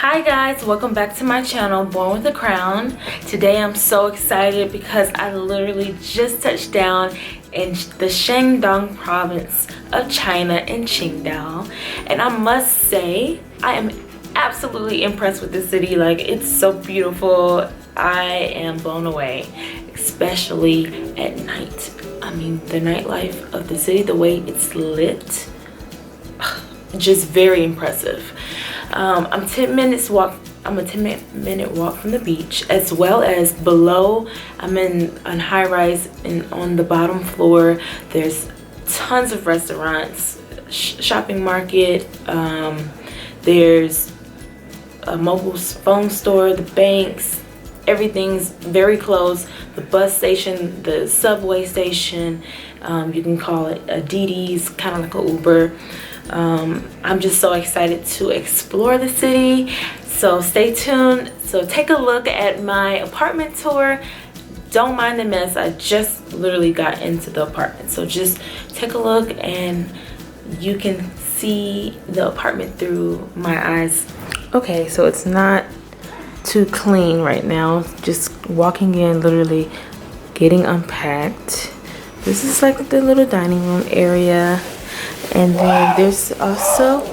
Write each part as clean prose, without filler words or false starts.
Hi guys, welcome back to my channel, Born with a Crown. Today I'm so excited because I literally just touched down in the Shandong Province of China in Qingdao, and I must say I am absolutely impressed with this city. Like, it's so beautiful. I am blown away, especially at night. I mean, the nightlife of the city, the way it's lit, just very impressive. I'm a 10-minute walk from the beach, as well as below I'm in a high rise, and on the bottom floor there's tons of restaurants, shopping market, there's a mobile phone store, the banks, everything's very close. The bus station, the subway station, you can call it a DD's, kind of like an Uber. I'm just so excited to explore the city, so stay tuned. So take a look at my apartment tour. Don't mind the mess, I just literally got into the apartment, so just take a look and you can see the apartment through my eyes. Okay, so it's not too clean right now. Just walking in, literally getting unpacked. This is like the little dining room area, and then there's also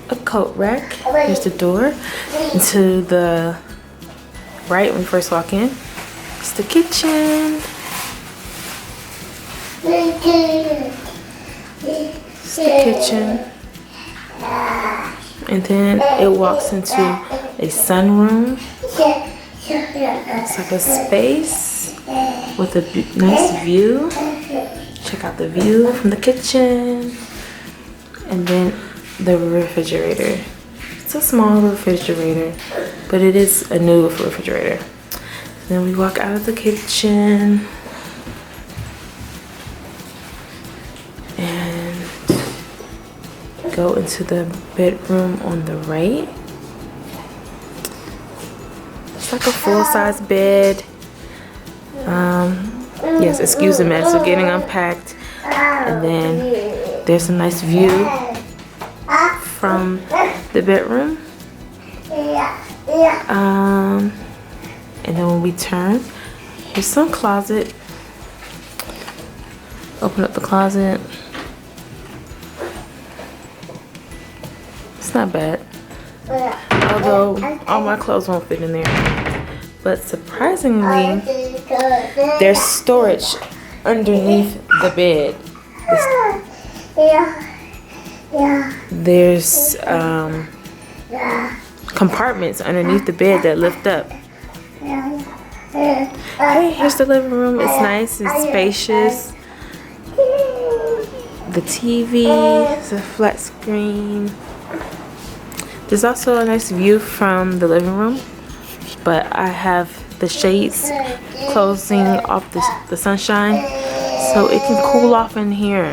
a coat rack. There's the door. And to the right, when we first walk in, it's the kitchen. It's the kitchen. And then it walks into a sunroom. It's like a space with a nice view. Check out the view from the kitchen. And then the refrigerator. It's a small refrigerator, but it is a new refrigerator. Then we walk out of the kitchen and go into the bedroom on the right. It's like a full-size bed. Yes, excuse the mess, we're getting unpacked. And then there's a nice view from the bedroom. And then when we turn, there's some closet. Open up the closet. It's not bad, although all my clothes won't fit in there. But surprisingly, there's storage underneath the bed. There's compartments underneath the bed that lift up. Hey, here's the living room. It's nice and spacious. The TV is a flat screen. There's also a nice view from the living room, but I have the shades closing off the sunshine, so it can cool off in here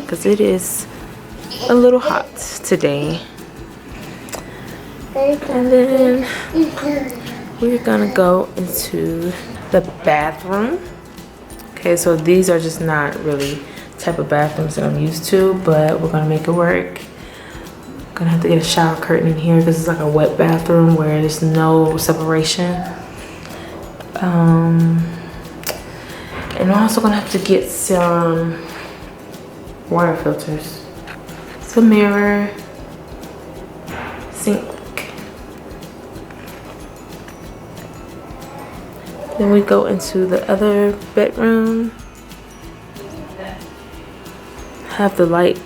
because it is a little hot today. And then we're gonna go into the bathroom. Okay, so these are just not really type of bathrooms that I'm used to, but we're gonna make it work. Gonna have to get a shower curtain in here because it's like a wet bathroom where there's no separation. And I'm also gonna have to get some water filters, some mirror, sink. Then we go into the other bedroom. Have the light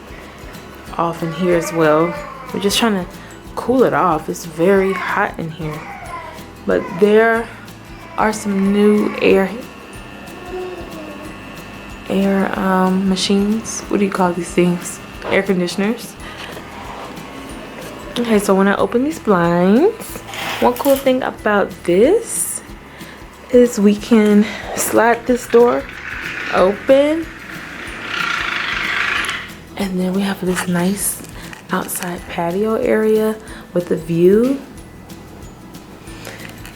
off in here as well. We're just trying to cool it off. It's very hot in here. But there are some new air machines. What do you call these things? Air conditioners. Okay, so when I open these blinds, one cool thing about this is we can slide this door open, and then we have this nice outside patio area with a view.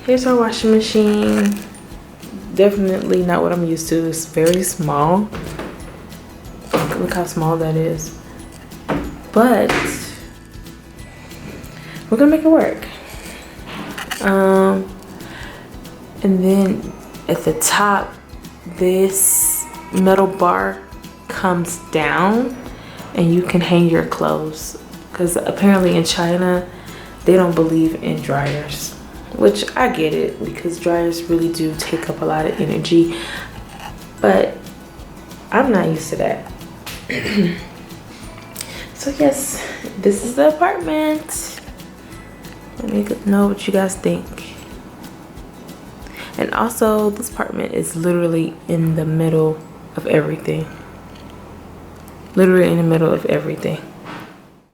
Here's our washing machine. Definitely not what I'm used to. It's very small. Look how small that is. But we're gonna make it work. And then at the top, this metal bar comes down and you can hang your clothes, because apparently in China they don't believe in dryers, which I get it, because dryers really do take up a lot of energy, but I'm not used to that. So yes, this is the apartment. Let me know what you guys think. And also, this apartment is literally in the middle of everything. Literally in the middle of everything.